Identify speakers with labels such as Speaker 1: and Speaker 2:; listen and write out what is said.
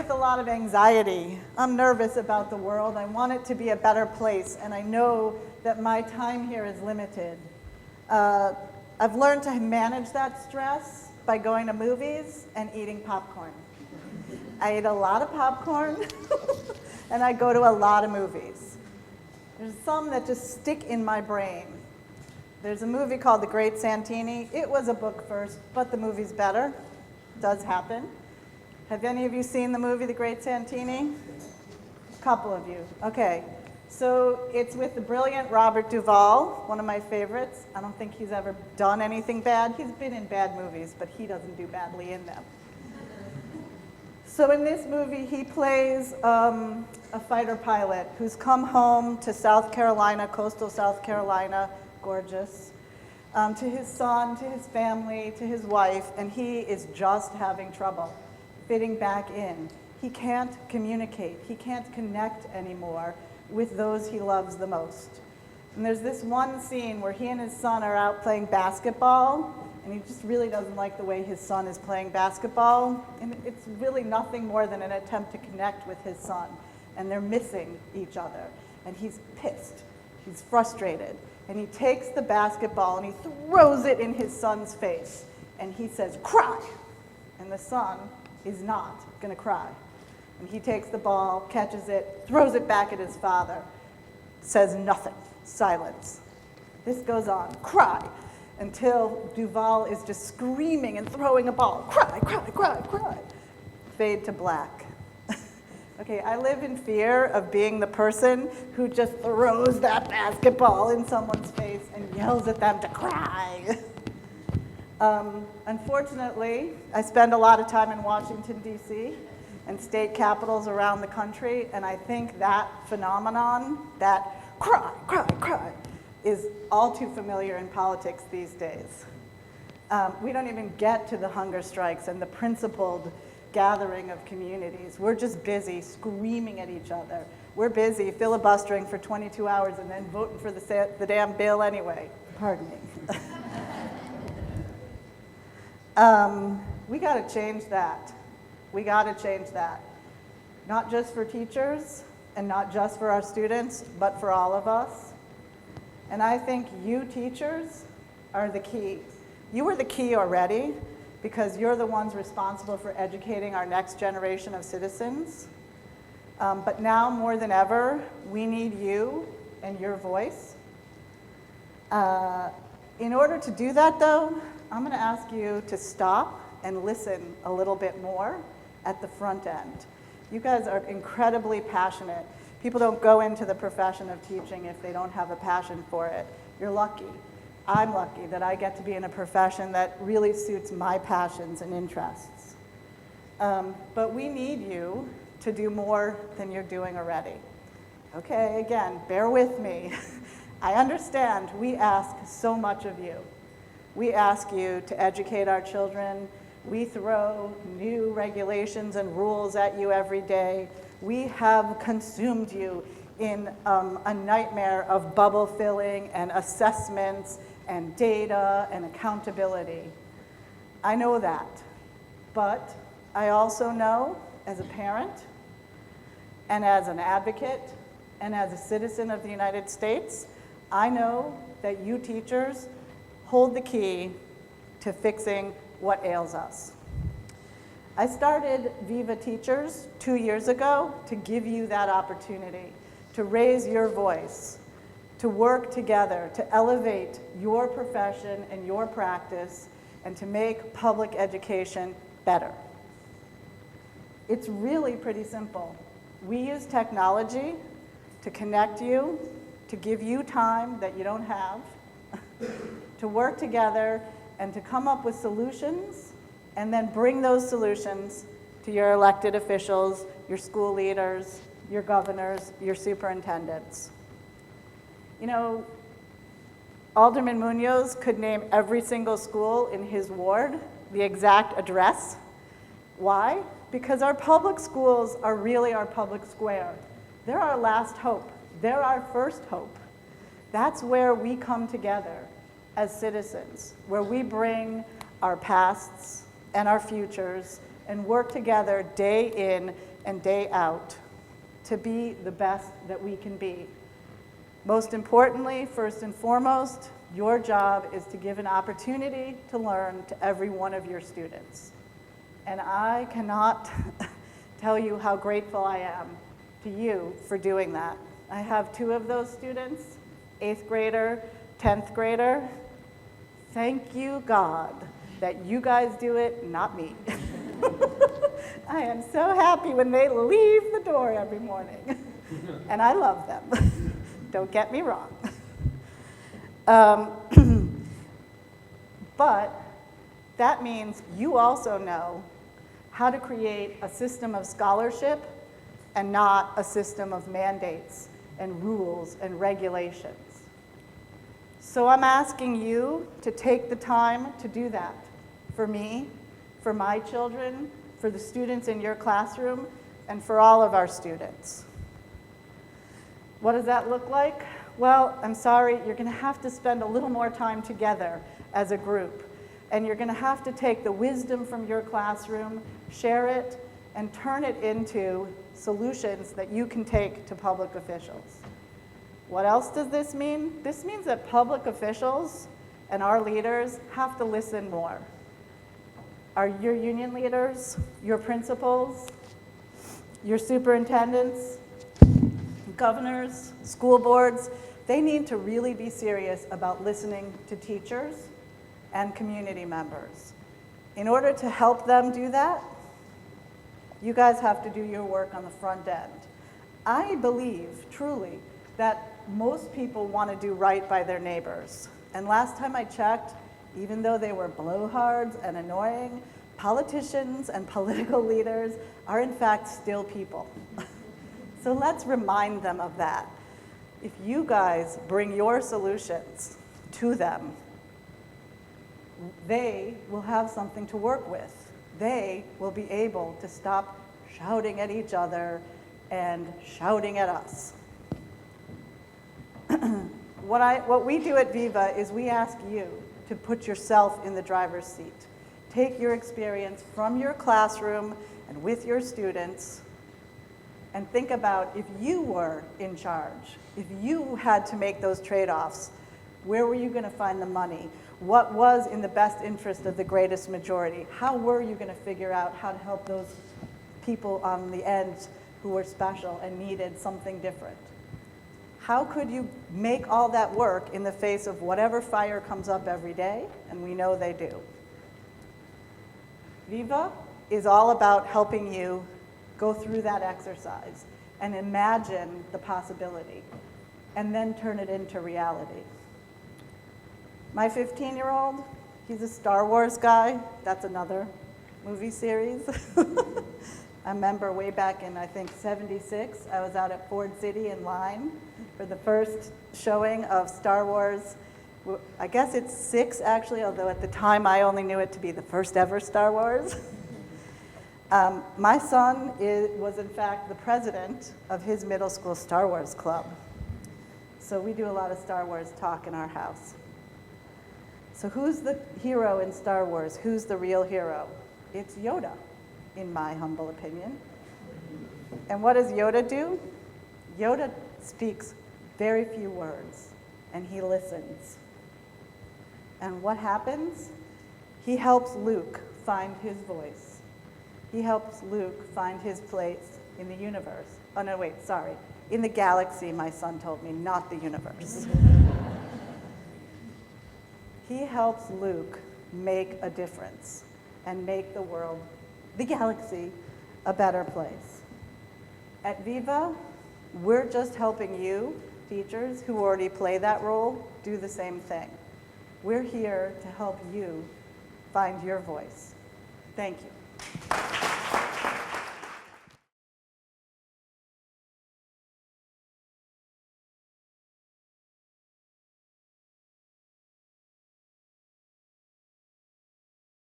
Speaker 1: with a lot of anxiety. I'm nervous about the world. I want it to be a better place, and I know that my time here is limited. I've learned to manage that stress by going to movies and eating popcorn. I eat a lot of popcorn, and I go to a lot of movies. There's some that just stick in my brain. There's a movie called The Great Santini. It was a book first, but the movie's better. It does happen. Have any of you seen the movie The Great Santini? A couple of you. Okay. So it's with the brilliant Robert Duvall, one of my favorites. I don't think he's ever done anything bad. He's been in bad movies, but he doesn't do badly in them. So in this movie, he plays a fighter pilot who's come home to South Carolina, coastal South Carolina, gorgeous, to his son, to his family, to his wife, and he is just having trouble fitting back in. He can't communicate. He can't connect anymore with those he loves the most. And there's this one scene where he and his son are out playing basketball, and he just really doesn't like the way his son is playing basketball. And it's really nothing more than an attempt to connect with his son. And they're missing each other. And he's pissed. He's frustrated. And he takes the basketball and he throws it in his son's face. And he says, "Cry." And the son is not going to cry. And he takes the ball, catches it, throws it back at his father, says nothing, silence. This goes on, cry, until Duvall is just screaming and throwing a ball. Cry, cry, cry, cry. Fade to black. Okay, I live in fear of being the person who just throws that basketball in someone's face and yells at them to cry. Unfortunately, I spend a lot of time in Washington, D.C., and state capitals around the country, and I think that phenomenon, that cry, cry, cry, is all too familiar in politics these days. We don't even get to the hunger strikes and the principled gathering of communities. We're just busy screaming at each other. We're busy filibustering for 22 hours and then voting for the damn bill anyway. Pardon me. We got to change that. We got to change that. Not just for teachers and not just for our students, but for all of us. And I think you teachers are the key. You are the key already because you're the ones responsible for educating our next generation of citizens. But now more than ever, we need you and your voice. In order to do that though, I'm going to ask you to stop and listen a little bit more at the front end. You guys are incredibly passionate. People don't go into the profession of teaching if they don't have a passion for it. You're lucky. I'm lucky that I get to be in a profession that really suits my passions and interests. But we need you to do more than you're doing already. Okay, again, bear with me. I understand we ask so much of you. We ask you to educate our children. We throw new regulations and rules at you every day. We have consumed you in a nightmare of bubble filling and assessments and data and accountability. I know that, but I also know as a parent and as an advocate and as a citizen of the United States, I know that you teachers hold the key to fixing what ails us. I started VIVA Teachers 2 years ago to give you that opportunity, to raise your voice, to work together, to elevate your profession and your practice, and to make public education better. It's really pretty simple. We use technology to connect you, to give you time that you don't have, to work together and to come up with solutions and then bring those solutions to your elected officials, your school leaders, your governors, your superintendents. You know, Alderman Munoz could name every single school in his ward, the exact address. Why? Because our public schools are really our public square. They're our last hope. They're our first hope. That's where we come together as citizens, where we bring our pasts and our futures and work together day in, and day out to be the best that we can be. Most importantly, first and foremost, your job is to give an opportunity to learn to every one of your students. And I cannot tell you how grateful I am to you for doing that. I have 2 of those students, 8th grader, 10th grader. Thank you, God, that you guys do it, not me. I am so happy when they leave the door every morning. And I love them. Don't get me wrong. But that means you also know how to create a system of scholarship and not a system of mandates and rules and regulations. So I'm asking you to take the time to do that for me, for my children, for the students in your classroom, and for all of our students. What does that look like? Well, I'm sorry, you're going to have to spend a little more time together as a group. And you're going to have to take the wisdom from your classroom, share it, and turn it into solutions that you can take to public officials. What else does this mean? This means that public officials and our leaders have to listen more. Your union leaders, your principals, your superintendents, governors, school boards, they need to really be serious about listening to teachers and community members. In order to help them do that, you guys have to do your work on the front end. I believe, truly, that most people want to do right by their neighbors. And last time I checked, even though they were blowhards and annoying, politicians and political leaders are in fact still people. So let's remind them of that. If you guys bring your solutions to them, they will have something to work with. They will be able to stop shouting at each other and shouting at us. What we do at VIVA is we ask you to put yourself in the driver's seat. Take your experience from your classroom and with your students and think about if you were in charge, if you had to make those trade-offs, where were you going to find the money? What was in the best interest of the greatest majority? How were you going to figure out how to help those people on the end who were special and needed something different? How could you make all that work in the face of whatever fire comes up every day? And we know they do. VIVA is all about helping you go through that exercise and imagine the possibility and then turn it into reality. My 15-year-old, he's a Star Wars guy. That's another movie series. I remember way back in, I think, '76, I was out at Ford City in line for the first showing of Star Wars. I guess it's 6, actually, although at the time I only knew it to be the first ever Star Wars. My son was, in fact, the president of his middle school Star Wars club. So we do a lot of Star Wars talk in our house. So who's the hero in Star Wars? Who's the real hero? It's Yoda, in my humble opinion. And what does Yoda do? Yoda speaks very few words, and he listens. And what happens? He helps Luke find his voice. He helps Luke find his place in the universe. Oh, no, wait, sorry. In the galaxy, my son told me, not the universe. He helps Luke make a difference and make the world, the galaxy, a better place. At VIVA, we're just helping you, teachers who already play that role, do the same thing. We're here to help you find your voice. Thank you.